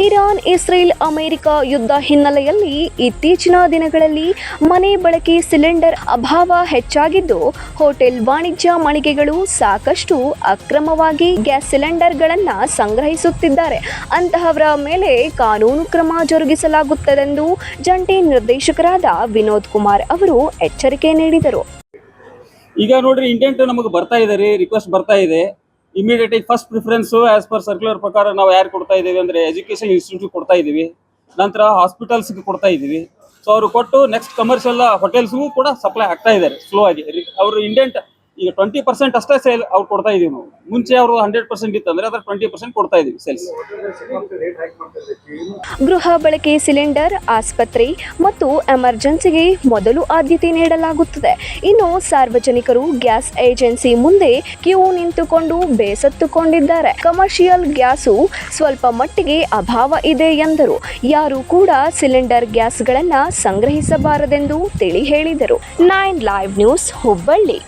Iran, Israel, America ಯುದ್ಧ ಹಿನ್ನೆಲೆಯಲ್ಲಿ ಇತ್ತೀಚಿನ ದಿನಗಳಲ್ಲಿ ಮನೆ ಬಳಕೆ ಸಿಲಿಂಡರ್ ಅಭಾವ ಹೆಚ್ಚಾಗಿದ್ದು, ಹೋಟೆಲ್, ವಾಣಿಜ್ಯ ಮಳಿಗೆಗಳು ಸಾಕಷ್ಟು ಅಕ್ರಮವಾಗಿ ಗ್ಯಾಸ್ ಸಿಲಿಂಡರ್ಗಳನ್ನು ಸಂಗ್ರಹಿಸುತ್ತಿದ್ದಾರೆ. ಅಂತಹವರ ಮೇಲೆ ಕಾನೂನು ಕ್ರಮ ಜರುಗಿಸಲಾಗುತ್ತದೆಂದು ಜಂಟಿ ನಿರ್ದೇಶಕರಾದ ವಿನೋದ್ ಕುಮಾರ್ ಅವರು ಎಚ್ಚರಿಕೆ ನೀಡಿದರು. ಈಗ ನೋಡ್ರಿ, ಇಂಡೆಂಟ್ ನಮಗೆ ಬರ್ತಾ ಇದೆ ರೀ, ರಿಕ್ವೆಸ್ಟ್ ಬರ್ತಾ ಇದೆ. ಇಮಿಡಿಯೇಟ್ ಆಗಿ first preference as per circular ಪ್ರಕಾರ ನಾವು ಯಾರು ಕೊಡ್ತಾ ಇದ್ದೀವಿ ಅಂದ್ರೆ ಎಜುಕೇಶನ್ ಇನ್ಸ್ಟಿಟ್ಯೂಟ್ ಕೊಡ್ತಾ ಇದ್ದೀವಿ, ನಂತರ ಹಾಸ್ಪಿಟಲ್ಸ್ಗೆ ಕೊಡ್ತಾ ಇದ್ದೀವಿ. ಸೊ ಅವರು ಕೊಟ್ಟು ನೆಕ್ಸ್ಟ್ ಕಮರ್ಷಿಯಲ್ ಹೋಟೆಲ್ಸ್ಗೂ ಕೂಡ ಸಪ್ಲೈ ಆಗ್ತಾ ಇದ್ದಾರೆ ಸ್ಲೋ ಆಗಿ. ಅವರು ಇಂಡೆಂಟ್ ಈಗ 20% ಅಷ್ಟೇ ಸೇಲ್ ಅವ್ರು ಕೊಡ್ತಾ ಇದೀವಿ ನಾವು. ಮುಂಚೆ ಅವರು 100% ಇತ್ತಂದ್ರೆ ಅದ್ರ 20% ಕೊಡ್ತಾ ಇದೀವಿ ಸೇಲ್ಸ್. ಗೃಹ ಬಳಕೆ ಸಿಲಿಂಡರ್, ಆಸ್ಪತ್ರೆ ಮತ್ತು ಎಮರ್ಜೆನ್ಸಿಗೆ ಮೊದಲು ಆದ್ಯತೆ ನೀಡಲಾಗುತ್ತದೆ. ಇನ್ನು ಸಾರ್ವಜನಿಕರು ಗ್ಯಾಸ್ ಏಜೆನ್ಸಿ ಮುಂದೆ ಕ್ಯೂ ನಿಂತುಕೊಂಡು ಬೇಸತ್ತುಕೊಂಡಿದ್ದಾರೆ. ಕಮರ್ಷಿಯಲ್ ಗ್ಯಾಸು ಸ್ವಲ್ಪ ಮಟ್ಟಿಗೆ ಅಭಾವ ಇದೆ ಎಂದರು. ಯಾರು ಕೂಡ ಸಿಲಿಂಡರ್ ಗ್ಯಾಸ್ಗಳನ್ನು ಸಂಗ್ರಹಿಸಬಾರದೆಂದು ತಿಳಿ ಹೇಳಿದರು. 9 ಲೈವ್ ನ್ಯೂಸ್, ಹುಬ್ಬಳ್ಳಿ.